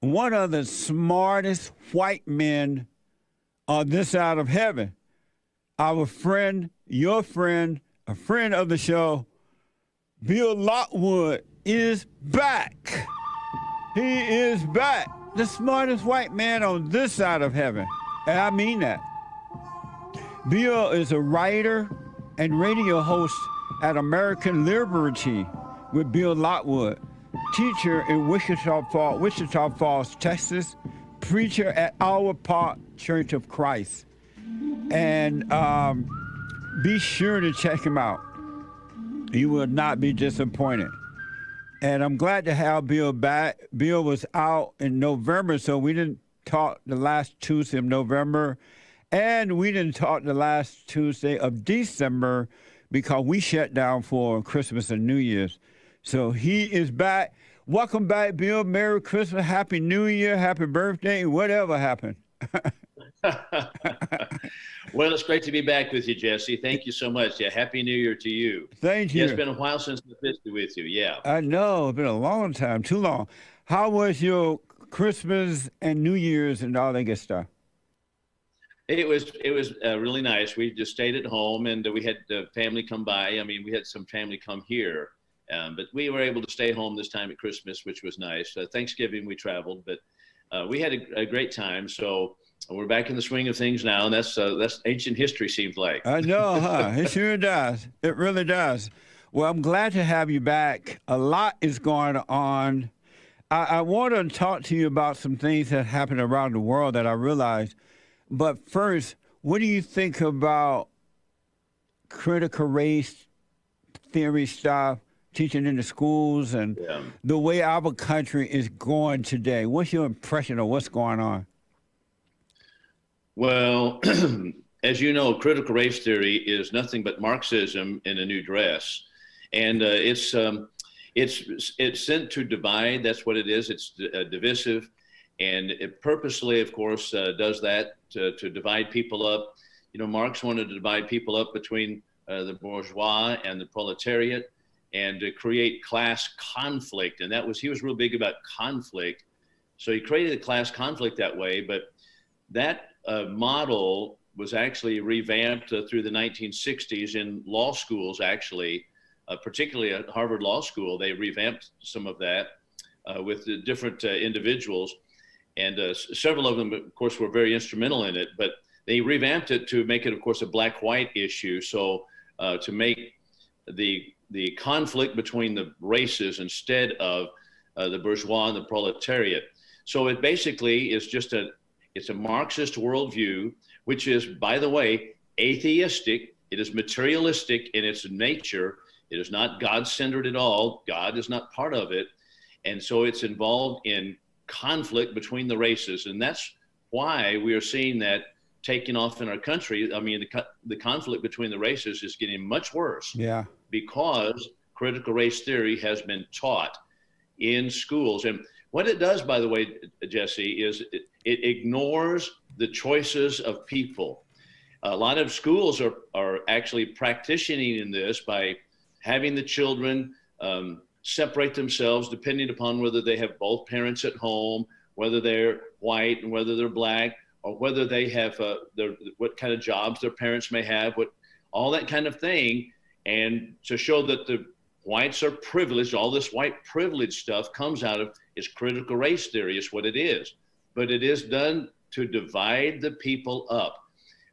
one of the smartest white men on this side of heaven. Our friend, your friend, a friend of the show, Bill Lockwood, is back. He is back. The smartest white man on this side of heaven. And I mean that. Bill is a writer and radio host at American Liberty with Bill Lockwood, teacher in Wichita Falls, Texas, preacher at Our Park Church of Christ. And be sure to check him out. You will not be disappointed. And I'm glad to have Bill back. Bill was out in November, so we didn't talk the last Tuesday of November. And we didn't talk the last Tuesday of December because we shut down for Christmas and New Year's. So he is back. Welcome back, Bill. Merry Christmas, Happy New Year, Happy birthday, whatever happened. Well, it's great to be back with you, Jesse. Thank you so much. Yeah, Happy New Year to you. Thank you. Yeah, it's been a while since I've visited with you. Yeah. I know. It's been a long time, too long. How was your Christmas and New Year's and all that good stuff? It was really nice. We just stayed at home, and we had the family come by. I mean, we had some family come here, but we were able to stay home this time at Christmas, which was nice. Thanksgiving we traveled, but we had a great time. So we're back in the swing of things now, and that's ancient history, seems like. I know, huh? It sure does. It really does. Well, I'm glad to have you back. A lot is going on. I want to talk to you about some things that happen around the world that I realized. But first, what do you think about critical race theory stuff, teaching in the schools, and the way our country is going today? What's your impression of what's going on? Well, as you know, critical race theory is nothing but Marxism in a new dress. And it's sent to divide. That's what it is. It's divisive. And it purposely, of course, does that to divide people up. You know, Marx wanted to divide people up between the bourgeois and the proletariat and to create class conflict. And he was real big about conflict. So he created a class conflict that way. But that model was actually revamped through the 1960s in law schools, actually, particularly at Harvard Law School. They revamped some of that with the different individuals. And several of them, of course, were very instrumental in it, but they revamped it to make it, of course, a black-white issue. So to make the conflict between the races instead of the bourgeois and the proletariat. So it basically is just it's a Marxist worldview, which is, by the way, atheistic. It is materialistic in its nature. It is not God-centered at all. God is not part of it. And so it's involved in conflict between the races. And that's why we are seeing that taking off in our country. I mean, the conflict between the races is getting much worse. Yeah. Because critical race theory has been taught in schools. And what it does, by the way, Jesse, is it ignores the choices of people. A lot of schools are actually practicing in this by having the children separate themselves depending upon whether they have both parents at home, whether they're white and whether they're black, or whether they have what kind of jobs their parents may have, all that kind of thing. And to show that the whites are privileged, all this white privilege stuff comes out of is critical race theory, is what it is. But it is done to divide the people up.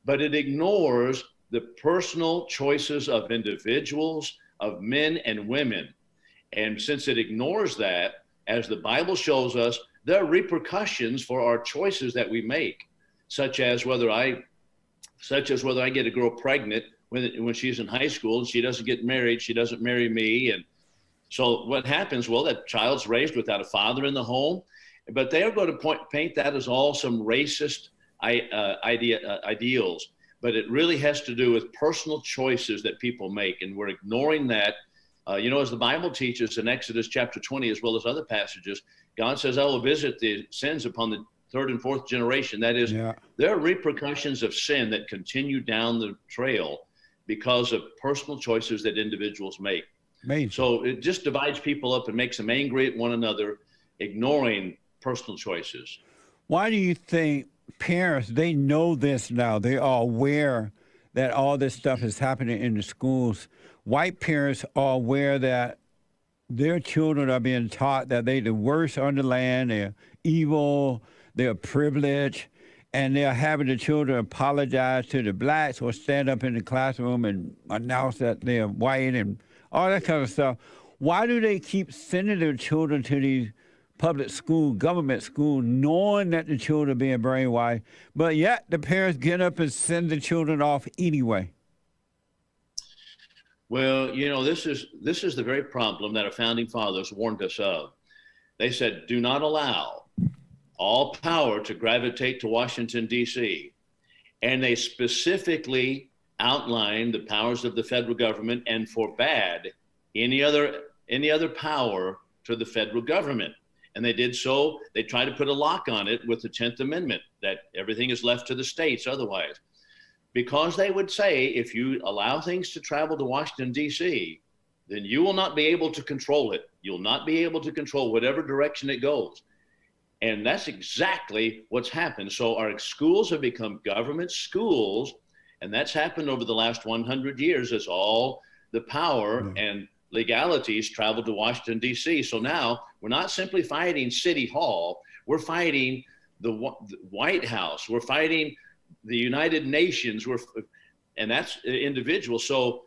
But it ignores the personal choices of individuals, of men and women. And since it ignores that, as the Bible shows us, there are repercussions for our choices that we make, such as whether I get a girl pregnant when she's in high school and she doesn't get married, she doesn't marry me. And so what happens? Well, that child's raised without a father in the home, but they are going to paint that as all some racist ideals. But it really has to do with personal choices that people make, and we're ignoring that. As the Bible teaches in Exodus chapter 20, as well as other passages, God says, I will visit the sins upon the third and fourth generation. That is, there are repercussions of sin that continue down the trail because of personal choices that individuals make. Amazing. So it just divides people up and makes them angry at one another, ignoring personal choices. Why do you think parents, they know this now, they are aware that all this stuff is happening in the schools? White parents are aware that their children are being taught that they're the worst on the land, they're evil, they're privileged, and they're having the children apologize to the blacks or stand up in the classroom and announce that they're white and all that kind of stuff. Why do they keep sending their children to these public school, government school, knowing that the children are being brainwashed, but yet the parents get up and send the children off anyway? Well, this is the very problem that our founding fathers warned us of. They said, do not allow all power to gravitate to Washington, D.C. And they specifically outlined the powers of the federal government and forbade any other power to the federal government. And they did so. They tried to put a lock on it with the 10th Amendment, that everything is left to the states otherwise. Because they would say, if you allow things to travel to Washington, D.C., then you will not be able to control it. You'll not be able to control whatever direction it goes. And that's exactly what's happened. So our schools have become government schools, and that's happened over the last 100 years as all the power and legalities traveled to Washington, D.C. So now we're not simply fighting City Hall, we're fighting the White House, we're fighting the United Nations, and that's individual. So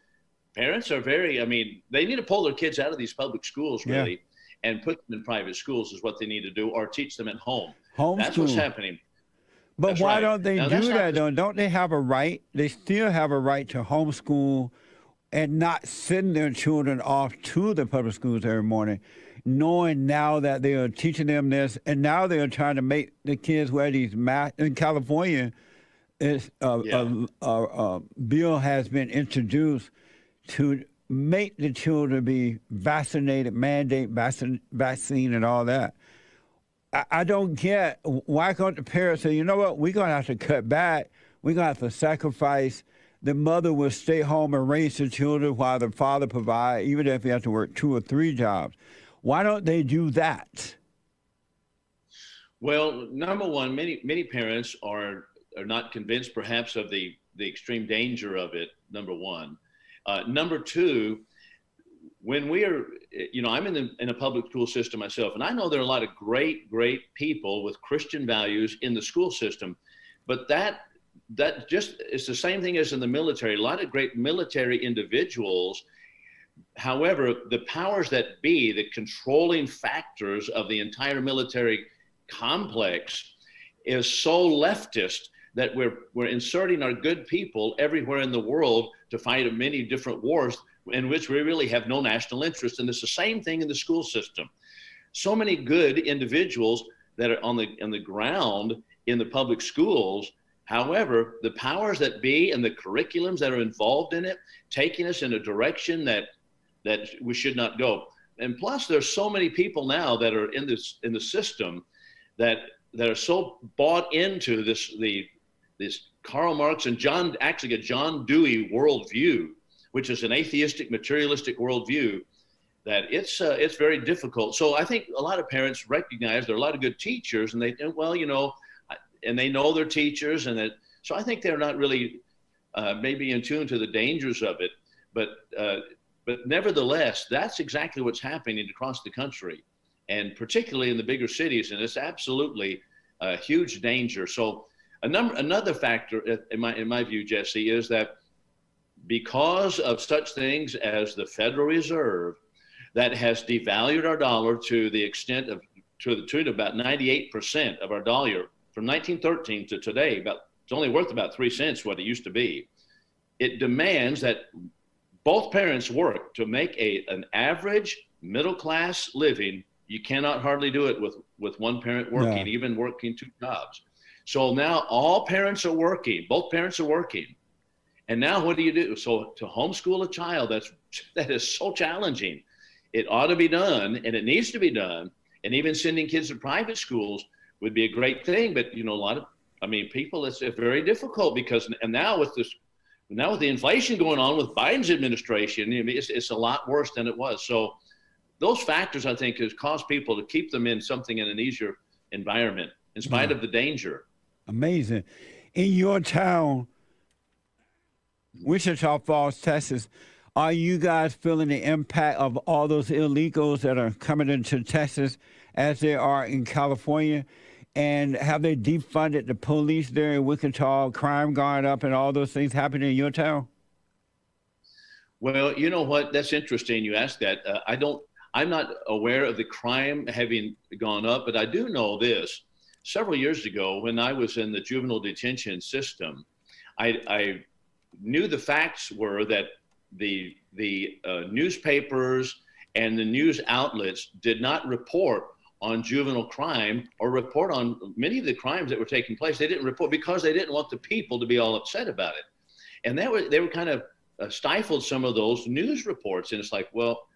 parents are they need to pull their kids out of these public schools, really, and put them in private schools is what they need to do, or teach them at home. That's what's happening. But that's why right. don't they now, do that, though? Don't they have a right? They still have a right to homeschool and not send their children off to the public schools every morning, knowing now that they are teaching them this, and now they are trying to make the kids wear these masks. In California, a bill has been introduced to make the children be vaccinated, mandate vaccine and all that. I don't get, why can't the parents say, you know what, we're going to have to cut back, we're going to have to sacrifice. The mother will stay home and raise the children while the father provides, even if he has to work 2 or 3 jobs. Why don't they do that? Well, number one, many parents are not convinced perhaps of the extreme danger of it, number one. Number two, when we are, I'm in a public school system myself, and I know there are a lot of great people with Christian values in the school system, but that just is the same thing as in the military. A lot of great military individuals. However, the powers that be, the controlling factors of the entire military complex, is so leftist that we're inserting our good people everywhere in the world to fight many different wars in which we really have no national interest. And it's the same thing in the school system. So many good individuals that are on the ground in the public schools. However, the powers that be and the curriculums that are involved in it, taking us in a direction that we should not go. And plus, there's so many people now that are in the system that are so bought into this Karl Marx and John Dewey worldview, which is an atheistic, materialistic worldview, that it's very difficult. So I think a lot of parents recognize there are a lot of good teachers, and they think, well, and they know their teachers, and that. So I think they're not really maybe in tune to the dangers of it, but nevertheless, that's exactly what's happening across the country, and particularly in the bigger cities, and it's absolutely a huge danger. So another factor, in my view, Jesse, is that because of such things as the Federal Reserve, that has devalued our dollar to the extent of to the tune of about 98% of our dollar from 1913 to today. It's only worth about 3 cents what it used to be. It demands that both parents work to make an average middle class living. You cannot hardly do it with one parent working, even working 2 jobs. So now all parents are working, both parents are working. And now what do you do? So to homeschool a child, that is so challenging. It ought to be done, and it needs to be done. And even sending kids to private schools would be a great thing. But a lot of, people, it's very difficult because, and now with the inflation going on with Biden's administration, it's a lot worse than it was. So those factors, I think, has caused people to keep them in an easier environment in spite of the danger. Amazing. In your town, Wichita Falls, Texas, are you guys feeling the impact of all those illegals that are coming into Texas as they are in California? And have they defunded the police there in Wichita, crime gone up, and all those things happening in your town? Well, you know what? That's interesting. You asked that. I'm not aware of the crime having gone up, but I do know this. Several years ago, when I was in the juvenile detention system, I knew the facts were that the newspapers and the news outlets did not report on juvenile crime or report on many of the crimes that were taking place. They didn't report because they didn't want the people to be all upset about it. And they were kind of stifled some of those news reports. And it's like, well,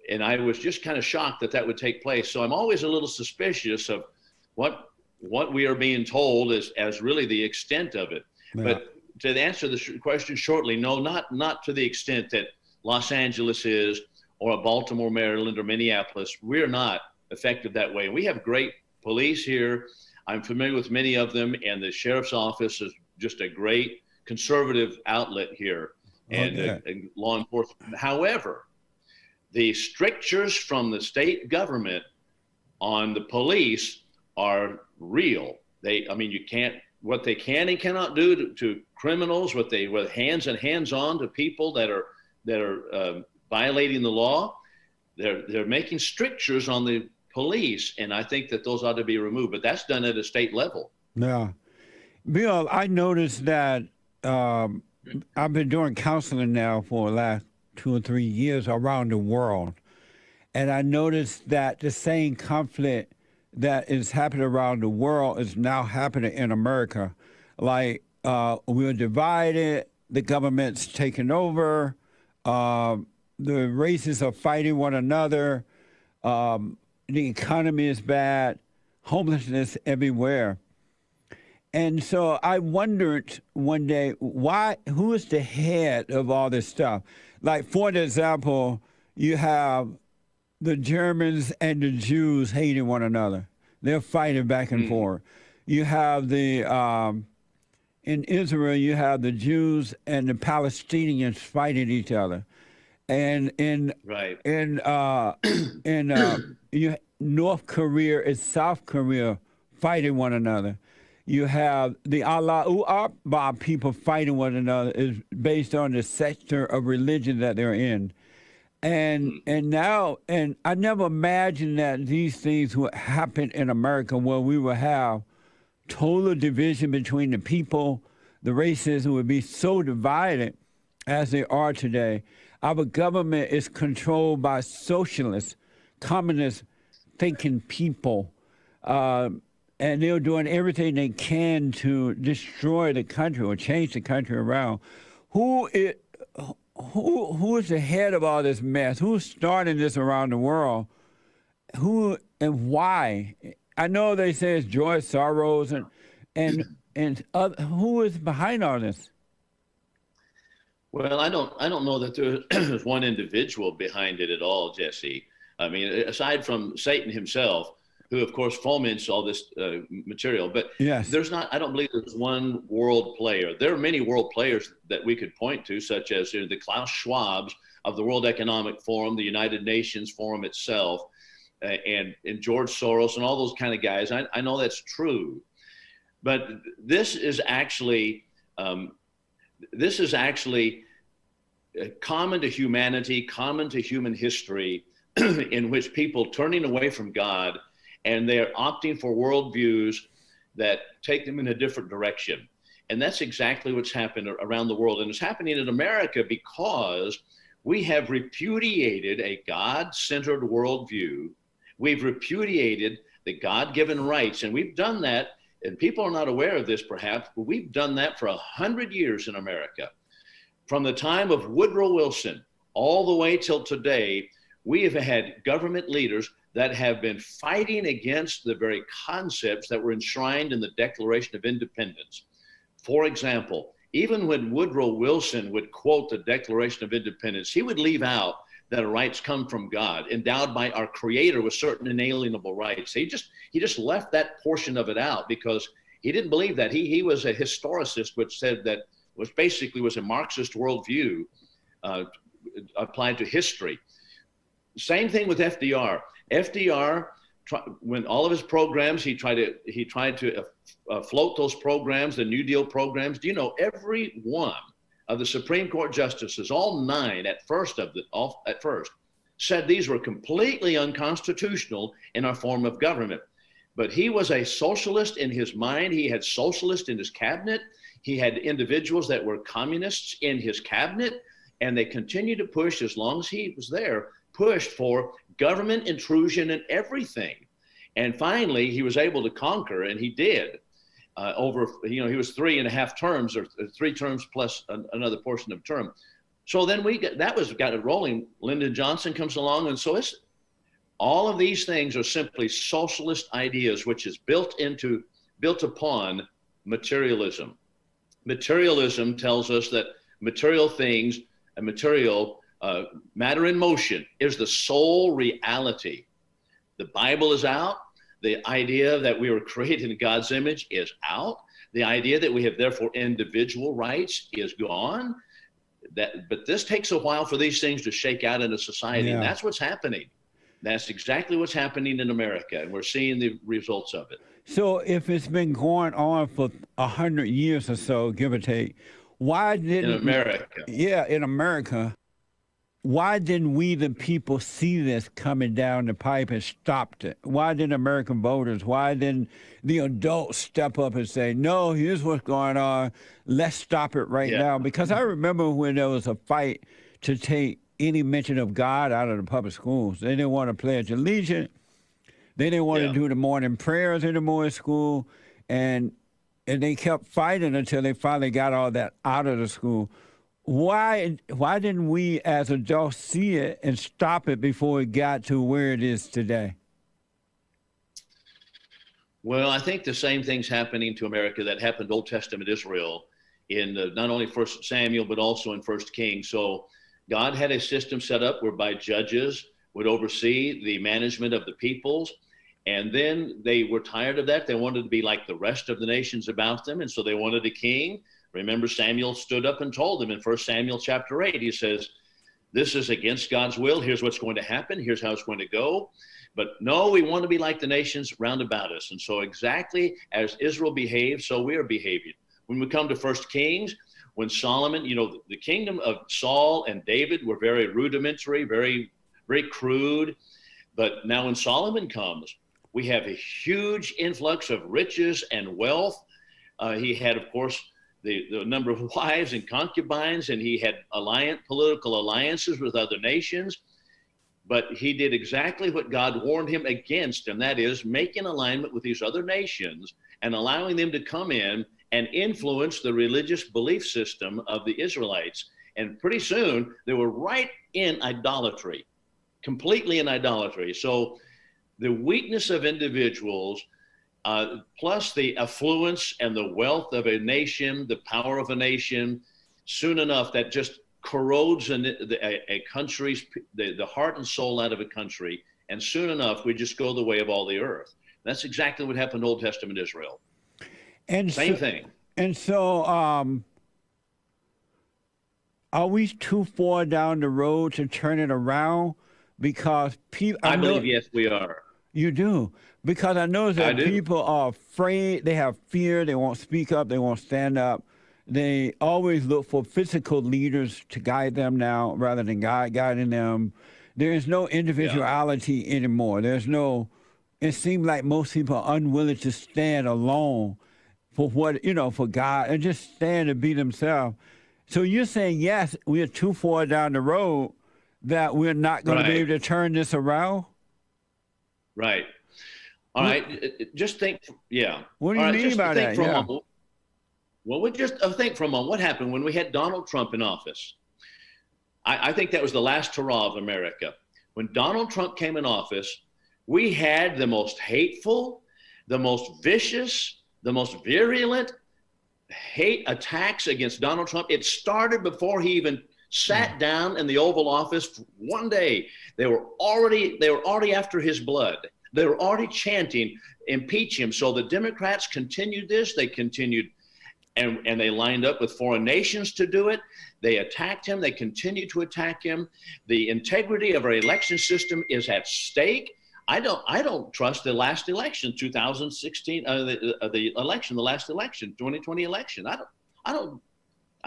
and I was just kind of shocked that that would take place. So I'm always a little suspicious of what we are being told as really the extent of it. Yeah. But to answer the question shortly, no, not to the extent that Los Angeles is, or Baltimore, Maryland, or Minneapolis. We're not affected that way. We have great police here. I'm familiar with many of them, and the sheriff's office is just a great conservative outlet here, and law enforcement. However, the strictures from the state government on the police are real. What they can and cannot do to criminals, with hands-on to people that are violating the law, they're making strictures on the police, and I think that those ought to be removed. But that's done at a state level. Yeah, Bill, I noticed that I've been doing counseling now for the last 2 or 3 years around the world, and I noticed that the same conflict that is happening around the world is now happening in America. Like, we're divided, the government's taking over, the races are fighting one another, the economy is bad, homelessness everywhere. And so I wondered one day, who is the head of all this stuff? Like, for example, you have the Germans and the Jews hating one another. They're fighting back and forth. You have in Israel, you have the Jews and the Palestinians fighting each other. And in North Korea and South Korea fighting one another. You have the Allahu Akbar people fighting one another is based on the sector of religion that they're in. And I never imagined that these things would happen in America, where we would have total division between the people, the races would be so divided as they are today. Our government is controlled by socialist, communist thinking people. And they're doing everything they can to destroy the country or change the country around. Who is the head of all this mess? Who's starting this around the world? Who and why? I know they say it's George Soros and who is behind all this? Well, I don't know that there's one individual behind it at all, Jesse. I mean, aside from Satan himself, who of course foments all this material, but yes. I don't believe there's one world player. There are many world players that we could point to, such as the Klaus Schwabs of the World Economic Forum, the United Nations Forum itself, and George Soros and all those kind of guys. I know that's true, but this is actually common to humanity, common to human history, in which people turning away from God, and they're opting for worldviews that take them in a different direction. And that's exactly what's happened around the world. And it's happening in America because we have repudiated a God-centered worldview. We've repudiated the God-given rights. And we've done that, and people are not aware of this perhaps, but we've done that for 100 years in America. From the time of Woodrow Wilson all the way till today, we have had government leaders that have been fighting against the very concepts that were enshrined in the Declaration of Independence. For example, even when Woodrow Wilson would quote the Declaration of Independence, he would leave out that our rights come from God, endowed by our Creator with certain inalienable rights. He just left that portion of it out because he didn't believe that. He was a historicist, which said that was a Marxist worldview applied to history. Same thing with FDR. FDR, when all of his programs, he tried to float those programs, the New Deal programs. Do you know every one of the Supreme Court justices, all 9 at first, said these were completely unconstitutional in our form of government. But he was a socialist in his mind. He had socialists in his cabinet. He had individuals that were communists in his cabinet, and they continued to push, as long as he was there, pushed for government intrusion in everything. And finally, he was able to conquer, and he did. He was 3.5 terms, or 3 terms plus another portion of term. So then got it rolling. Lyndon Johnson comes along, and so all of these things are simply socialist ideas, which is built upon materialism. Materialism tells us that material things and material matter in motion is the sole reality. The Bible is out. The idea that we were created in God's image is out. The idea that we have therefore individual rights is gone. But this takes a while for these things to shake out in a society, and that's what's happening. That's exactly what's happening in America, and we're seeing the results of it. So if it's been going on for 100 years or so, give or take, why didn't... In America. Yeah, in America. Why didn't we, the people, see this coming down the pipe and stopped it? Why didn't American voters, why didn't the adults step up and say, no, here's what's going on, let's stop it right now? Because I remember when there was a fight to take any mention of God out of the public schools. They didn't want to pledge allegiance. They didn't want to do the morning prayers anymore in school. And they kept fighting until they finally got all that out of the school. Why didn't we as adults see it and stop it before it got to where it is today? Well, I think the same thing's happening to America that happened to Old Testament Israel in not only 1 Samuel, but also in 1 Kings. So God had a system set up whereby judges would oversee the management of the peoples. And then they were tired of that. They wanted to be like the rest of the nations about them. And so they wanted a king. Remember, Samuel stood up and told them in 1 Samuel chapter 8, he says, this is against God's will. Here's what's going to happen. Here's how it's going to go. But no, we want to be like the nations round about us. And so exactly as Israel behaved, so we are behaving. When we come to 1 Kings, when Solomon, the kingdom of Saul and David were very rudimentary, very, very crude. But now when Solomon comes, we have a huge influx of riches and wealth. He had, of course, the number of wives and concubines, and he had political alliances with other nations. But he did exactly what God warned him against, and that is making alignment with these other nations and allowing them to come in and influence the religious belief system of the Israelites. And pretty soon, they were right in idolatry, completely in idolatry. So the weakness of individuals, plus the affluence and the wealth of a nation, the power of a nation, soon enough that just corrodes a country's, the heart and soul out of a country. And soon enough, we just go the way of all the earth. That's exactly what happened to Old Testament Israel. And Same thing. And so are we too far down the road to turn it around? Because people... I believe, yes, we are. You do? Because I know that people are afraid, they have fear, they won't speak up, they won't stand up. They always look for physical leaders to guide them now rather than God guiding them. There is no individuality anymore. It seems like most people are unwilling to stand alone for for God and just stand and be themselves. So you're saying, yes, we're too far down the road that we're not going to be able to turn this around? Right. All right. Just think. Yeah. What do you mean by that? Well, we just think for a moment what happened when we had Donald Trump in office. I think that was the last hurrah of America. When Donald Trump came in office, we had the most hateful, the most vicious, the most virulent hate attacks against Donald Trump. It started before he even sat down in the Oval Office one day. They were already after his blood. They were already chanting, impeach him. So the Democrats continued this. They continued, and they lined up with foreign nations to do it. They attacked him. They continue to attack him. The integrity of our election system is at stake. I don't trust the last election, 2016, the last election, 2020 election. I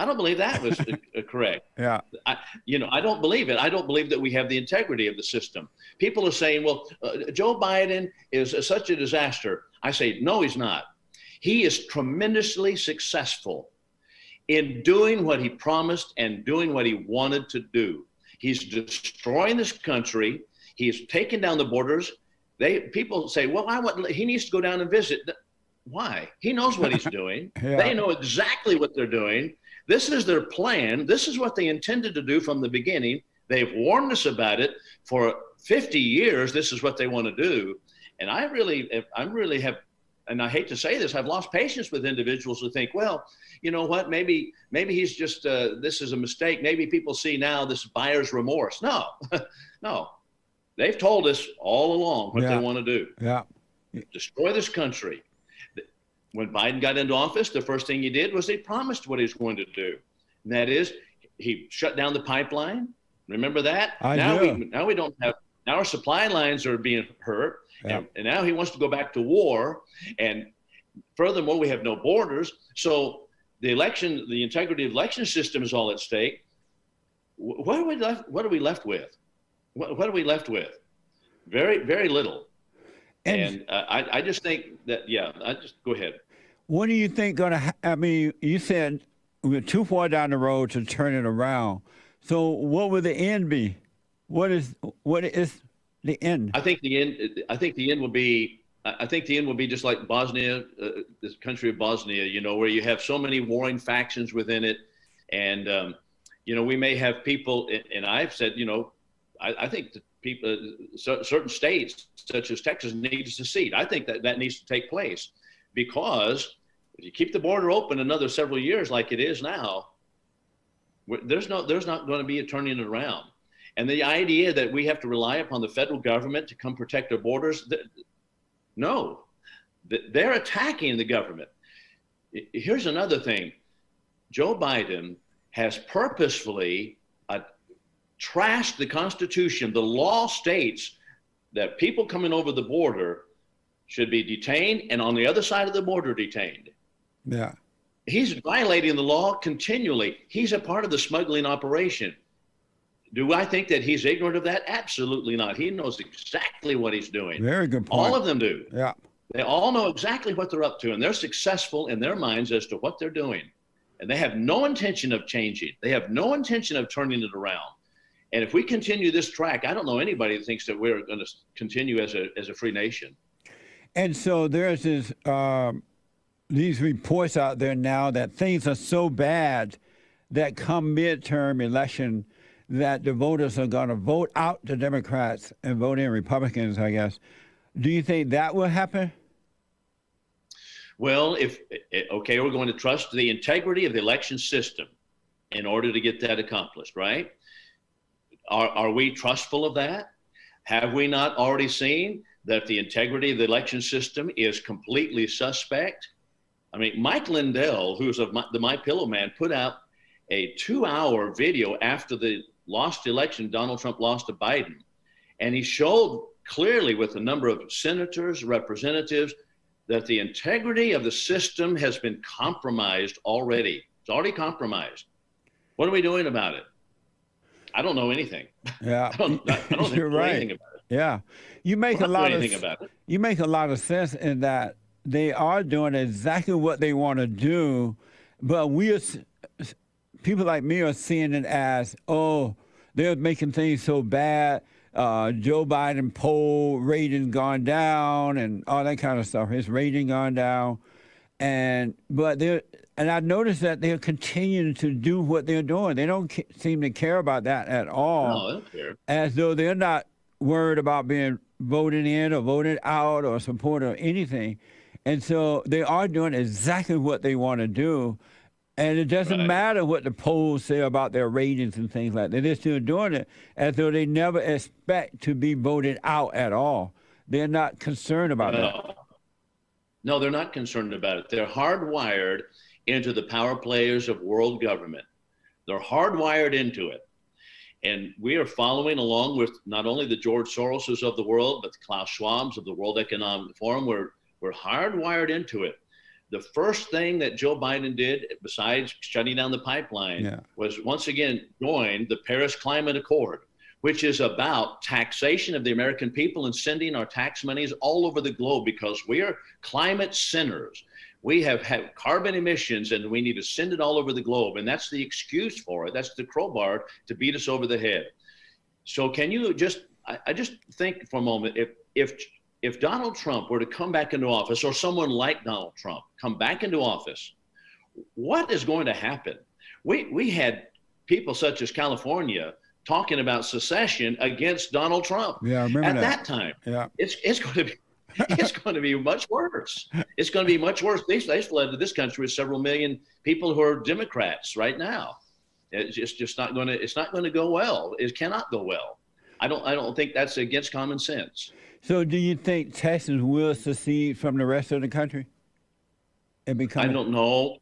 don't believe that was correct. Yeah. I don't believe it. I don't believe that we have the integrity of the system. People are saying, well, Joe Biden is such a disaster. I say, no, he's not. He is tremendously successful in doing what he promised and doing what he wanted to do. He's destroying this country. He's taken down the borders. People say, well, he needs to go down and visit. Why? He knows what he's doing. Yeah. They know exactly what they're doing. This is their plan. This is what they intended to do from the beginning. They've warned us about it for 50 years. This is what they want to do. And I really have, and I hate to say this, I've lost patience with individuals who think, well, you know what, maybe he's just, this is a mistake. Maybe people see now this buyer's remorse. No, no. They've told us all along what they want to do. Yeah. Destroy this country. When Biden got into office, the first thing he did was he promised what he was going to do. And that is, he shut down the pipeline. Remember that? Now we don't have, now our supply lines are being hurt. Yeah. And now he wants to go back to war. And furthermore, we have no borders. So the integrity of the election system is all at stake. What are we left with? What are we left with? Very, very little. And I just think that, go ahead. What do you think I mean, you said we're too far down the road to turn it around. So what will the end be? What is the end? I think the end will be just like Bosnia, this country of Bosnia, where you have so many warring factions within it. And, we may have people, and I've said, I think that people, certain states such as Texas need to secede. I think that needs to take place, because if you keep the border open another several years like it is now, there's not going to be a turning it around. And the idea that we have to rely upon the federal government to come protect our borders, no, they're attacking the government. Here's another thing. Joe Biden has purposefully trashed the Constitution. The law states that people coming over the border should be detained, and on the other side of the border detained. Yeah. He's violating the law continually. He's a part of the smuggling operation. Do I think that he's ignorant of that? Absolutely not. He knows exactly what he's doing. Very good point. All of them do. Yeah. They all know exactly what they're up to, and they're successful in their minds as to what they're doing. And they have no intention of changing. They have no intention of turning it around. And if we continue this track, I don't know anybody that thinks that we're going to continue as a free nation. And so there's these reports out there now that things are so bad that come midterm election that the voters are going to vote out the Democrats and vote in Republicans, I guess. Do you think that will happen? Well, we're going to trust the integrity of the election system in order to get that accomplished, right? Are we trustful of that? Have we not already seen that the integrity of the election system is completely suspect? I mean, Mike Lindell, who's of the My Pillow Man, put out a 2-hour video after the lost election. Donald Trump lost to Biden. And he showed clearly with a number of senators, representatives, that the integrity of the system has been compromised already. It's already compromised. What are we doing about it? I don't know anything. Yeah, I don't you're right. anything about it. Yeah, you make a lot of sense in that they are doing exactly what they want to do, but people like me are seeing it as, oh, they're making things so bad. Joe Biden poll rating gone down and all that kind of stuff. His rating gone down, and I noticed that they're continuing to do what they're doing. They don't seem to care about that at all. No, they don't care. As though they're not worried about being voted in or voted out or supported or anything. And so they are doing exactly what they want to do. And it doesn't Right. matter what the polls say about their ratings and things like that. They're still doing it as though they never expect to be voted out at all. They're not concerned about that. No, they're not concerned about it. They're hardwired into the power players of world government. They're hardwired into it. And we are following along with not only the George Soroses of the world, but the Klaus Schwabs of the World Economic Forum. We're hardwired into it. The first thing that Joe Biden did, besides shutting down the pipeline, was once again join the Paris Climate Accord, which is about taxation of the American people and sending our tax monies all over the globe because we are climate sinners. We have had carbon emissions and we need to send it all over the globe. And that's the excuse for it. That's the crowbar to beat us over the head. So can you I just think for a moment, if Donald Trump were to come back into office, or someone like Donald Trump come back into office, what is going to happen? We had people such as California talking about secession against Donald Trump. Yeah, I remember that time. Yeah, it's going to be much worse. It's going to be much worse. They fled to this country with several million people who are Democrats right now. It's just not going to. It's not going to go well. It cannot go well. I don't think that's against common sense. So, do you think Texas will secede from the rest of the country? I don't know.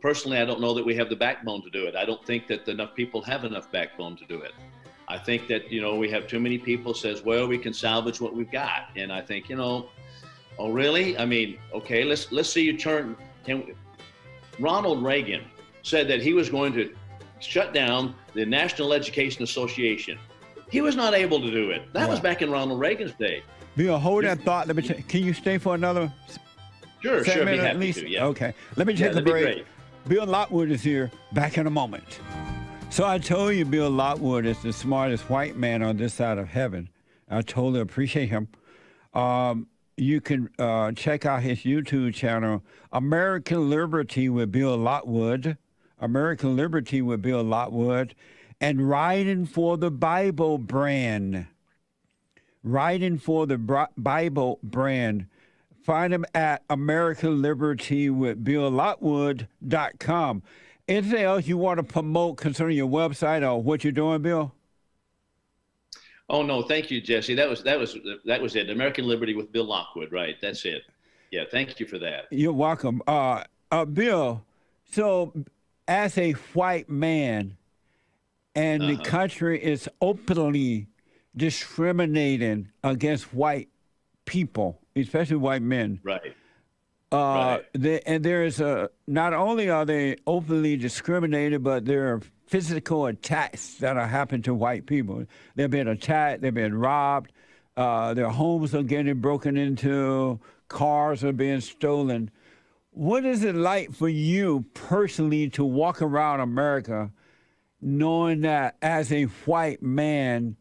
Personally, I don't know that we have the backbone to do it. I don't think that enough people have enough backbone to do it. I think that, we have too many people says, well, we can salvage what we've got. And I think, oh, really? I mean, okay, let's see you turn. Ronald Reagan said that he was going to shut down the National Education Association. He was not able to do it. That was back in Ronald Reagan's day. Bill, hold that thought. Can you stay for another Sure, be at happy least? to, yeah. Okay, let me take a break. Bill Lockwood is here, back in a moment. So I told you Bill Lockwood is the smartest white man on this side of heaven. I totally appreciate him. You can check out his YouTube channel, American Liberty with Bill Lockwood, American Liberty with Bill Lockwood, and Writing for the Bible brand. Writing for the Bible brand. Find him at AmericanLibertyWithBillLockwood.com. Anything else you want to promote concerning your website or what you're doing, Bill? Oh no, thank you, Jesse. That was it. American Liberty with Bill Lockwood, right? That's it. Yeah, thank you for that. You're welcome. Bill, so as a white man, and the country is openly discriminating against white people, especially white men. Right. And there is not only are they openly discriminated, but there are physical attacks that are happening to white people. They're being attacked, they're being robbed, their homes are getting broken into, cars are being stolen. What is it like for you personally to walk around America knowing that as a white man,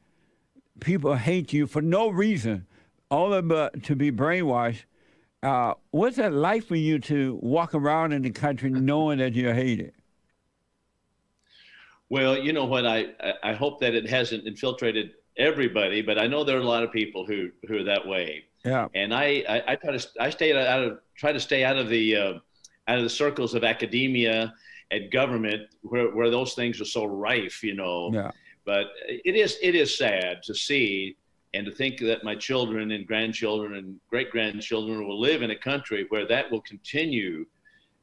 people hate you for no reason, only but to be brainwashed? What's that like for you to walk around in the country knowing that you're hated? Well, you know what? I hope that it hasn't infiltrated everybody, but I know there are a lot of people who are that way. Yeah. And I try to stay out of the circles of academia and government where those things are so rife, Yeah. But it is sad to see and to think that my children and grandchildren and great-grandchildren will live in a country where that will continue,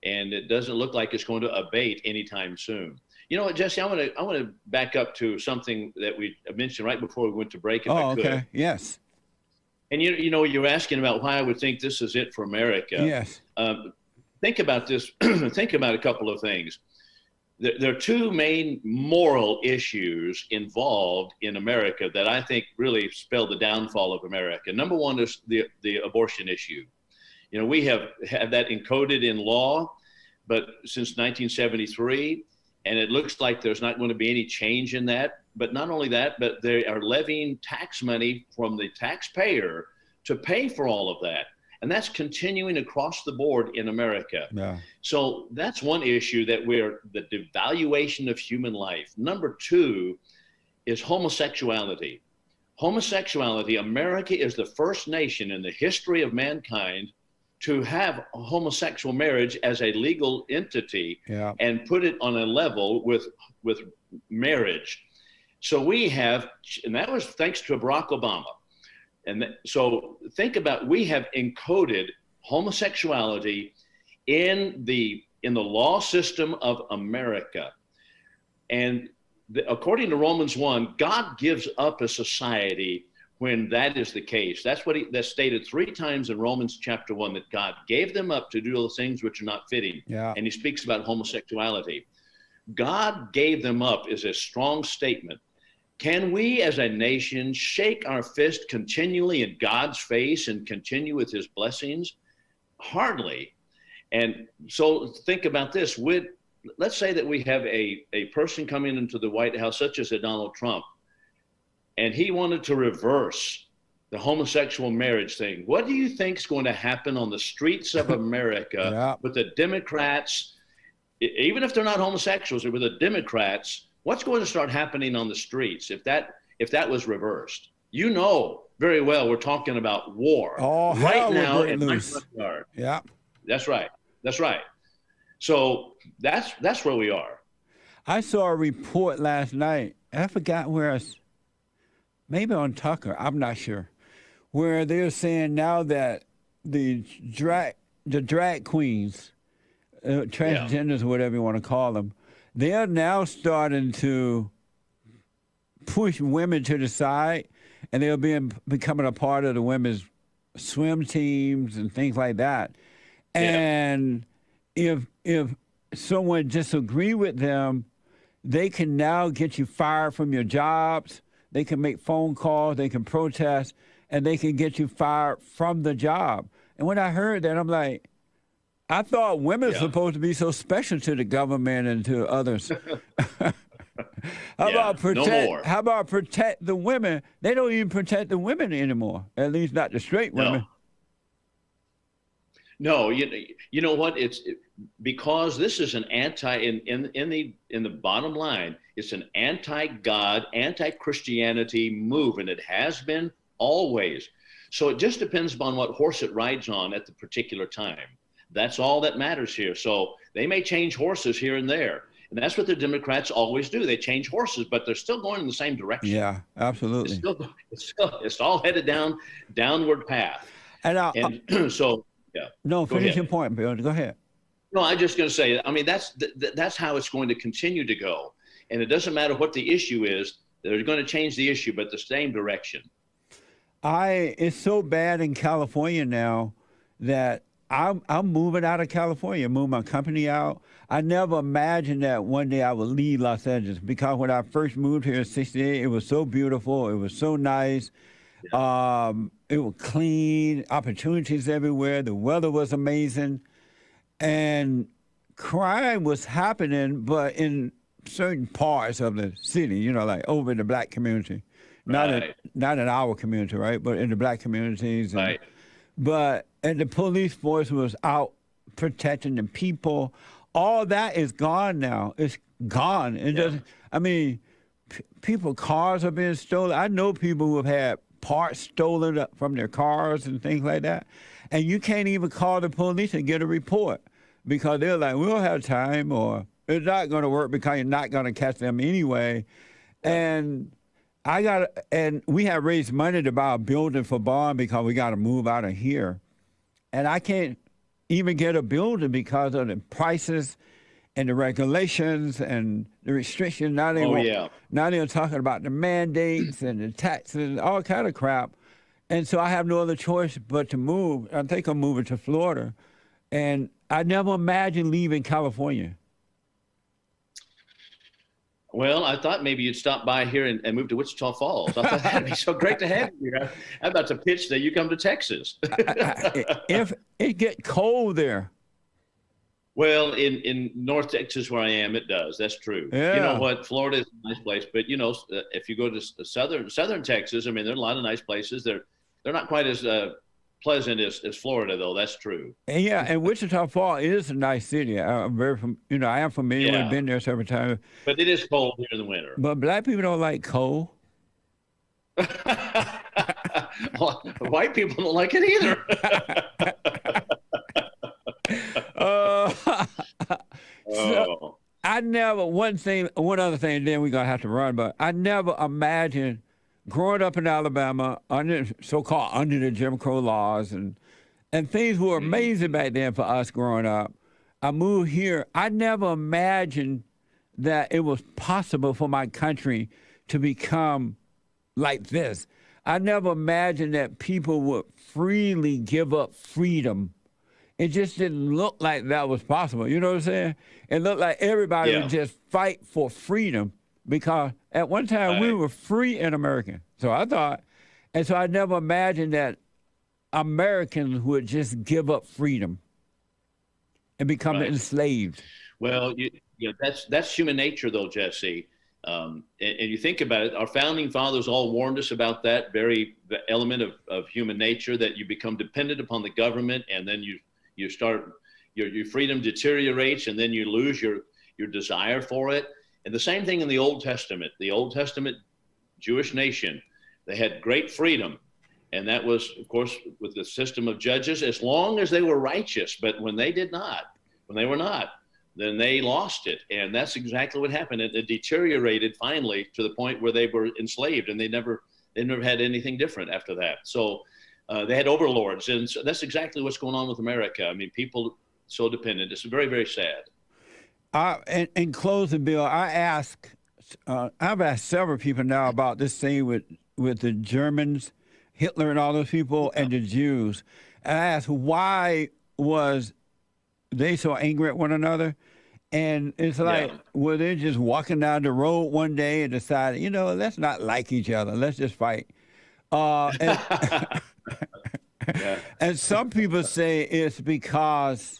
and it doesn't look like it's going to abate anytime soon. You know what, Jesse, I want to back up to something that we mentioned right before we went to break, if I could. Okay. Yes. And you're asking about why I would think this is it for America. Yes. Think about this. Think about a couple of things. There are two main moral issues involved in America that I think really spell the downfall of America. Number one is the abortion issue. We have had that encoded in law, but since 1973, and it looks like there's not going to be any change in that. But not only that, but they are levying tax money from the taxpayer to pay for all of that. And that's continuing across the board in America. Yeah. So that's one issue, that the devaluation of human life. Number two is homosexuality. Homosexuality, America is the first nation in the history of mankind to have homosexual marriage as a legal entity and put it on a level with marriage. So we have, and that was thanks to Barack Obama. And so think about, we have encoded homosexuality in the law system of America. And according to Romans 1, God gives up a society when that is the case. That's stated 3 times in Romans chapter 1, that God gave them up to do those things which are not fitting. Yeah. And he speaks about homosexuality. God gave them up is a strong statement. Can we as a nation shake our fist continually in God's face and continue with his blessings? Hardly. And so think about this. Let's say that we have a person coming into the White House, such as a Donald Trump, and he wanted to reverse the homosexual marriage thing. What do you think is going to happen on the streets of America with the Democrats, even if they're not homosexuals, or with the Democrats? What's going to start happening on the streets if that was reversed? You know very well we're talking about war right now in my front yard. Yeah, that's right. That's right. So that's where we are. I saw a report last night. I forgot where. Maybe on Tucker, I'm not sure, where they're saying now that the drag queens, transgenders, or whatever you want to call them, they're now starting to push women to the side, and they're becoming a part of the women's swim teams and things like that. And if someone disagrees with them, they can now get you fired from your jobs. They can make phone calls, they can protest, and they can get you fired from the job. And when I heard that, I'm like, I thought women are supposed to be so special to the government and to others. How about protect the women? They don't even protect the women anymore, at least not the straight women. No, you know what? It's because this is an in the bottom line, it's an anti-God, anti-Christianity move, and it has been always. So it just depends upon what horse it rides on at the particular time. That's all that matters here. So they may change horses here and there. And that's what the Democrats always do. They change horses, but they're still going in the same direction. Yeah, absolutely. It's all headed downward path. And so, yeah. No, finish your point, Bill. Go ahead. No, I'm just going to say, I mean, that's how it's going to continue to go. And it doesn't matter what the issue is. They're going to change the issue, but the same direction. It's so bad in California now that I'm moving out of California, move my company out. I never imagined that one day I would leave Los Angeles, because when I first moved here in '68, it was so beautiful. It was so nice. Yeah. It was clean, opportunities everywhere. The weather was amazing. And crime was happening, but in certain parts of the city, like over in the black community. Not in our community, right? But in the black communities. And, and the police force was out protecting the people. All that is gone now. It's gone. It doesn't. I mean, cars are being stolen. I know people who have had parts stolen from their cars and things like that. And you can't even call the police and get a report because they're like, we don't have time, or it's not going to work because you're not going to catch them anyway. And we have raised money to buy a building for Bond because we got to move out of here. And I can't even get a building because of the prices and the regulations and the restrictions. Now they're talking about the mandates and the taxes and all kind of crap. And so I have no other choice but to move. I think I'm moving to Florida. And I never imagined leaving California. Well, I thought maybe you'd stop by here and move to Wichita Falls. I thought that'd be so great to have you here. I'm about to pitch that you come to Texas. If it get cold there. Well, in North Texas where I am, it does. That's true. Yeah. You know what? Florida is a nice place, but if you go to southern Texas, I mean, there are a lot of nice places. They're not quite as pleasant as Florida, though. That's true. And Wichita Falls is a nice city. I'm I am familiar with it. Been there several times. But it is cold here in the winter. But black people don't like cold. White people don't like it either. I never, one other thing, then we're going to have to run, but I never imagined growing up in Alabama, so-called under the Jim Crow laws, and things were amazing back then for us growing up. I moved here. I never imagined that it was possible for my country to become like this. I never imagined that people would freely give up freedom. It just didn't look like that was possible. You know what I'm saying? It looked like everybody would just fight for freedom, because at one time we were free in America. So I thought, and so I never imagined that Americans would just give up freedom and become enslaved. Well, that's human nature, though, Jesse. And you think about it, our founding fathers all warned us about that very element of human nature, that you become dependent upon the government, and then you start, your freedom deteriorates, and then you lose your desire for it. And the same thing in the Old Testament. The Old Testament Jewish nation, they had great freedom. And that was, of course, with the system of judges, as long as they were righteous. But when they were not, then they lost it. And that's exactly what happened. It deteriorated finally to the point where they were enslaved, and they never had anything different after that. So they had overlords. And so that's exactly what's going on with America. I mean, people so dependent. It's very, very sad. In closing, Bill, I've asked several people now about this thing with the Germans, Hitler and all those people, and the Jews. And I asked, why was they so angry at one another? And it's like, were they just walking down the road one day and decided, let's not like each other, let's just fight. And some people say it's because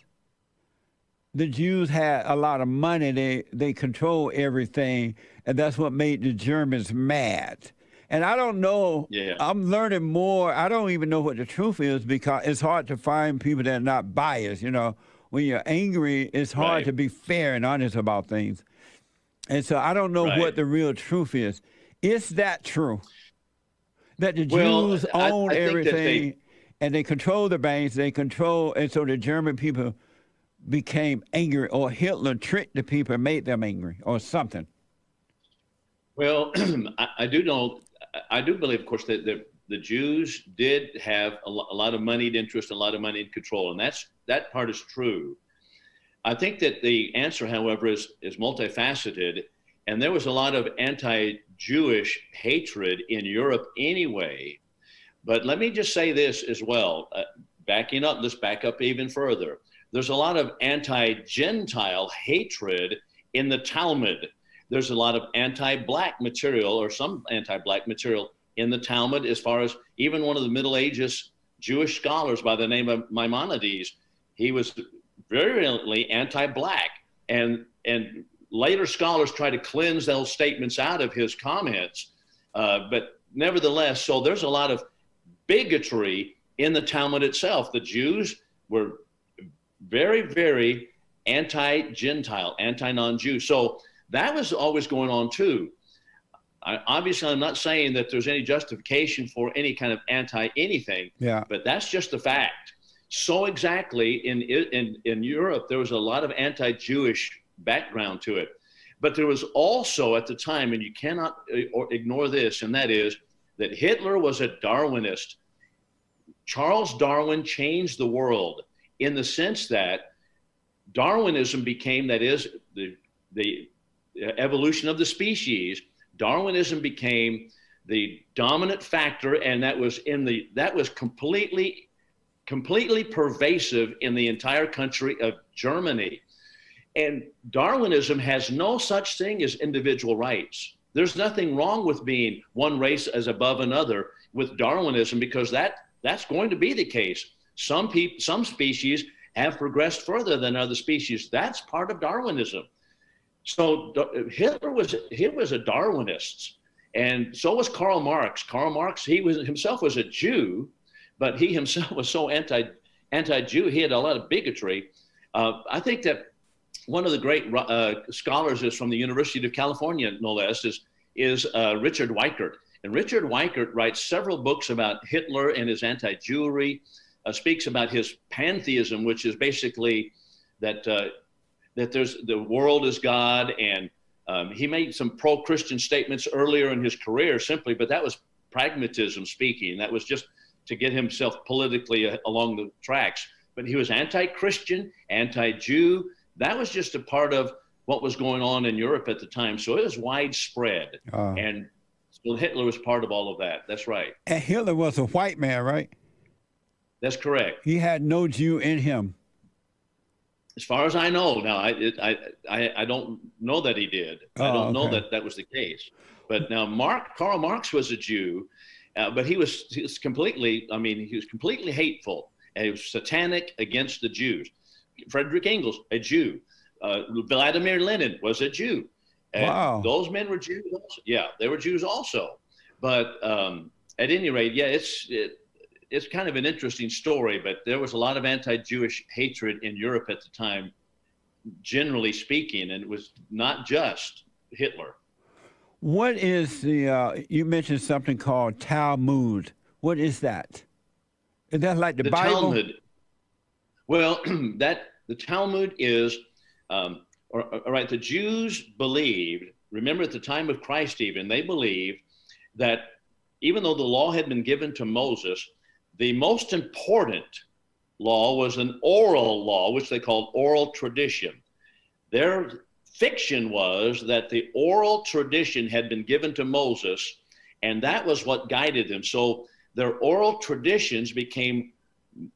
the Jews had a lot of money, they control everything, and that's what made the Germans mad. And I don't know, I'm learning more. I don't even know what the truth is, because it's hard to find people that are not biased. When you're angry, it's hard to be fair and honest about things. And so I don't know what the real truth is. Is that true? That the Jews own everything, and they control the banks, and so the German people became angry, or Hitler tricked the people and made them angry, or something? Well, I do believe, of course, that the Jews did have a lot of moneyed interest, a lot of moneyed control, and that part is true. I think that the answer, however, is multifaceted, and there was a lot of anti-Jewish hatred in Europe anyway. But let me just say this as well, let's back up even further. There's a lot of anti-Gentile hatred in the Talmud. There's a lot of anti-Black material, or some anti-Black material in the Talmud, as far as even one of the Middle Ages Jewish scholars by the name of Maimonides, he was virulently anti-Black. And later scholars try to cleanse those statements out of his comments. But nevertheless, so there's a lot of bigotry in the Talmud itself. The Jews were very, very anti-Gentile, anti-non-Jew. So that was always going on too. Obviously, I'm not saying that there's any justification for any kind of anti-anything, but that's just the fact. So exactly in Europe, there was a lot of anti-Jewish background to it. But there was also at the time, and you cannot ignore this, and that is that Hitler was a Darwinist. Charles Darwin changed the world in the sense that Darwinism became, that is, the evolution of the species. Darwinism became the dominant factor, and that was completely pervasive in the entire country of Germany. And Darwinism has no such thing as individual rights. There's nothing wrong with being one race as above another with Darwinism, because that's going to be the case. Some species have progressed further than other species. That's part of Darwinism. So Hitler was a Darwinist, and so was Karl Marx. Karl Marx, himself was a Jew, but he himself was so anti-Jew. He had a lot of bigotry. I think that one of the great scholars is from the University of California, no less, is Richard Weikart. And Richard Weikart writes several books about Hitler and his anti-Jewry, speaks about his pantheism, which is basically that that the world is God, and he made some pro-Christian statements earlier in his career simply, but that was pragmatism speaking. That was just to get himself politically along the tracks. But he was anti-Christian, anti-Jew. That was just a part of what was going on in Europe at the time. So it was widespread. And so Hitler was part of all of that. That's right. And Hitler was a white man, right? That's correct. He had no Jew in him. As far as I know. Now, I don't know that he did. I don't know that that was the case. But now Karl Marx was a Jew, but he was completely, he was completely hateful. And he was satanic against the Jews. Friedrich Engels, a Jew. Vladimir Lenin was a Jew. And wow. Those men were Jews also. Yeah, they were Jews also. But at any rate, yeah, it's kind of an interesting story, but there was a lot of anti-Jewish hatred in Europe at the time, generally speaking, and it was not just Hitler. What is you mentioned something called Talmud. What is that? Is that like the Bible? Talmud. Well, the Talmud is, all right, the Jews believed, remember at the time of Christ even, they believed that even though the law had been given to Moses, the most important law was an oral law, which they called oral tradition. Their fiction was that the oral tradition had been given to Moses, and that was what guided them. So their oral traditions became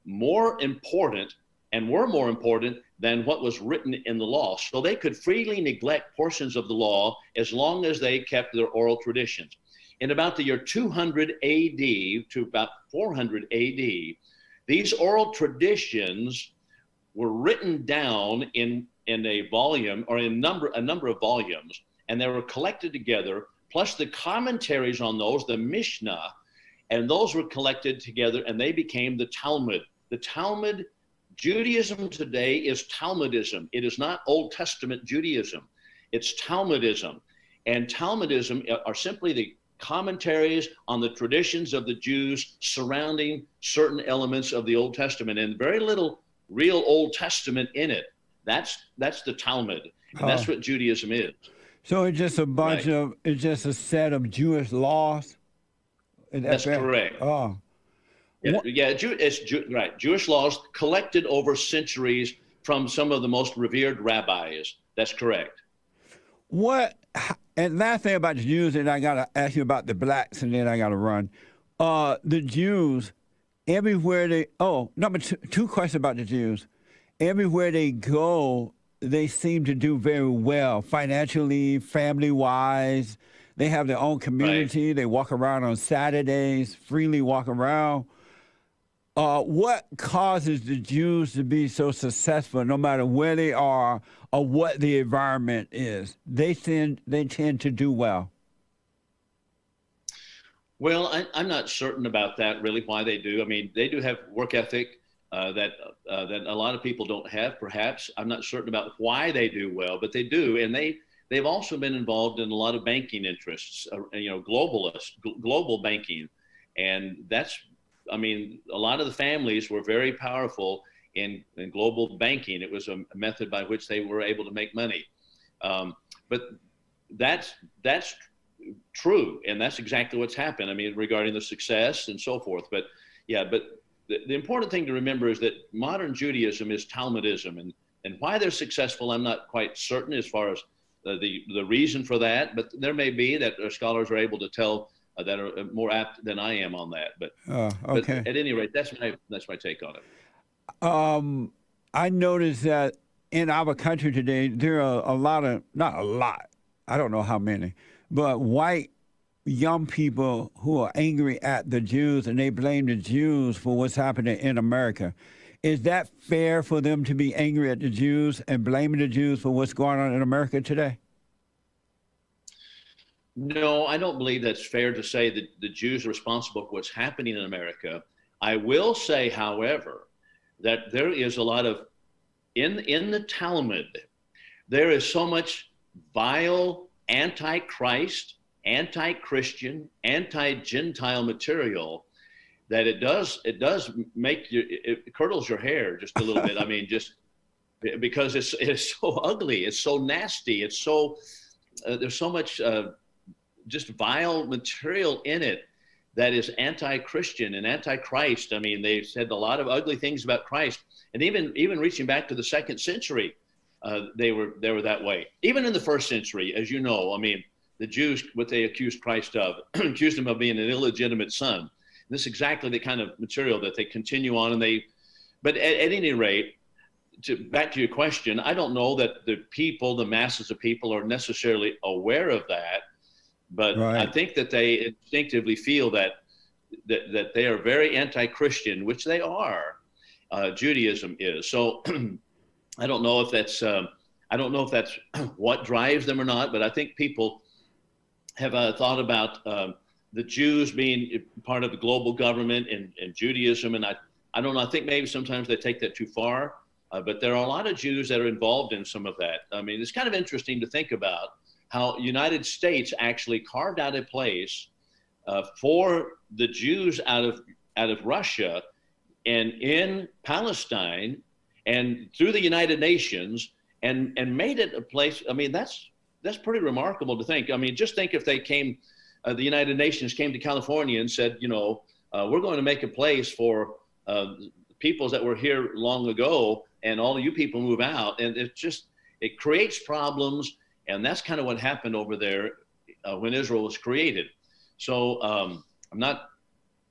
more important and were more important than what was written in the law. So they could freely neglect portions of the law as long as they kept their oral traditions. In about the year 200 AD to about 400 AD, these oral traditions were written down in a volume or in a number of volumes, and they were collected together, plus the commentaries on those, the Mishnah, and those were collected together and they became the Talmud. The Talmud, Judaism today is Talmudism. It is not Old Testament Judaism. It's Talmudism. And Talmudism are simply the commentaries on the traditions of the Jews surrounding certain elements of the Old Testament, and very little real Old Testament in it. That's the Talmud, and that's what Judaism is. So it's just a bunch of, it's just a set of Jewish laws? That's correct. Oh. Right. Jewish laws collected over centuries from some of the most revered rabbis. That's correct. And last thing about the Jews, and I got to ask you about the blacks, and then I got to run. The Jews, everywhere number two questions about the Jews. Everywhere they go, they seem to do very well, financially, family-wise. They have their own community. Right. They walk around on Saturdays, freely walk around. What causes the Jews to be so successful, no matter where they are or what the environment is? They tend to do well. Well, I'm not certain about that, really, why they do. I mean, they do have work ethic that a lot of people don't have, perhaps. I'm not certain about why they do well, but they do. And they've also been involved in a lot of banking interests, global banking. And that's, a lot of the families were very powerful in global banking. It was a method by which they were able to make money. But that's true, and that's exactly what's happened. Regarding the success and so forth. But the important thing to remember is that modern Judaism is Talmudism, and why they're successful, I'm not quite certain as far as the reason for that. But there may be that scholars are able to tell that are more apt than I am on that. But okay. But at any rate, that's my take on it. I noticed that in our country today, there are not a lot, I don't know how many, but white young people who are angry at the Jews, and they blame the Jews for what's happening in America. Is that fair for them to be angry at the Jews and blaming the Jews for what's going on in America today? No, I don't believe that's fair to say that the Jews are responsible for what's happening in America. I will say, however, that there is a lot of, in the Talmud, there is so much vile anti-Christ, anti-Christian, anti-Gentile material that it does make it curdles your hair just a little bit. because it's so ugly, it's so nasty, it's so there's so much just vile material in it that is anti-Christian and anti-Christ. I mean, they said a lot of ugly things about Christ, and even reaching back to the 2nd century, they were that way. Even in the 1st century, as you know, I mean, the Jews, what they accused Christ of, accused him of being an illegitimate son. And this is exactly the kind of material that they continue on, but at any rate, back to your question, I don't know that the masses of people are necessarily aware of that, but right. I think that they instinctively feel that they are very anti-Christian, which they are. Judaism is. So I don't know if that's what drives them or not, but I think people have thought about the Jews being part of the global government and Judaism, and I don't know. I think maybe sometimes they take that too far. But there are a lot of Jews that are involved in some of that. I mean, it's kind of interesting to think about how United States actually carved out a place for the Jews out of Russia and in Palestine and through the United Nations and made it a place. I mean, that's pretty remarkable to think. I mean, just think if they came, the United Nations came to California and said, we're going to make a place for peoples that were here long ago, and all of you people move out, and it creates problems, and that's kind of what happened over there when Israel was created. So I'm not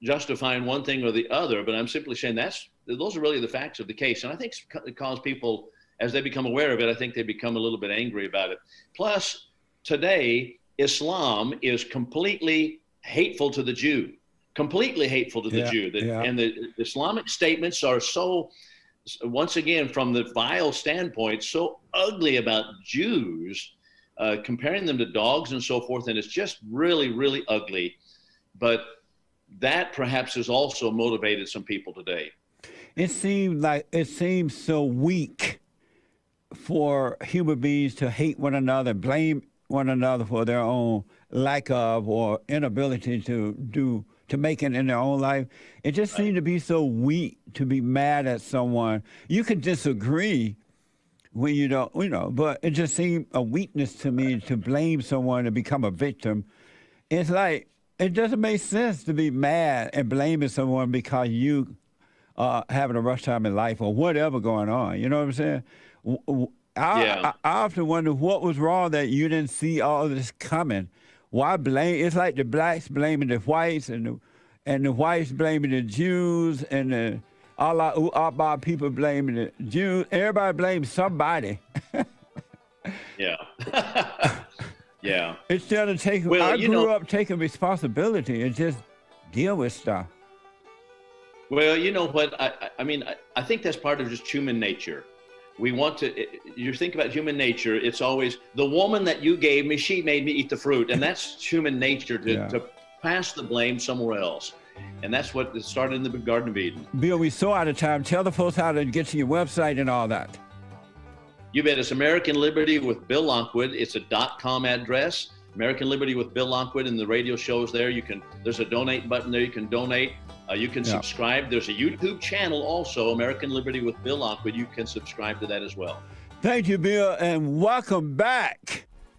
justifying one thing or the other, but I'm simply saying those are really the facts of the case, and I think it causes people, as they become aware of it, I think they become a little bit angry about it. Plus, today, Islam is completely hateful to the Jew. Completely hateful to the Jew. And the Islamic statements are so, once again, from the vile standpoint, so ugly about Jews, comparing them to dogs and so forth, and it's just really, really ugly. But that perhaps has also motivated some people today. It seems so weak for human beings to hate one another, blame one another for their own lack of or inability to make it in their own life. It just seemed to be so weak to be mad at someone. You can disagree when you don't, but it just seemed a weakness to me to blame someone and become a victim. It's like, it doesn't make sense to be mad and blaming someone because you having a rough time in life or whatever going on. You know what I'm saying? I often wonder what was wrong that you didn't see all of this coming. Why blame? It's like the blacks blaming the whites and the whites blaming the Jews and the Allah people blaming the Jews. Everybody blames somebody. Yeah. Yeah. Instead of taking, I grew up taking responsibility and just deal with stuff. Well, you know what? I think that's part of just human nature. We want to, you think about human nature, it's always the woman that you gave me, she made me eat the fruit. And that's human nature to pass the blame somewhere else. And that's what started in the Garden of Eden. Bill, we're so out of time. Tell the folks how to get to your website and all that. You bet. It's American Liberty with Bill Lockwood. It's a .com address. American Liberty with Bill Lockwood, and the radio shows there. There's a donate button there. You can donate. You can subscribe. There's a YouTube channel also, American Liberty with Bill Lockwood. You can subscribe to that as well. Thank you, Bill, and welcome back.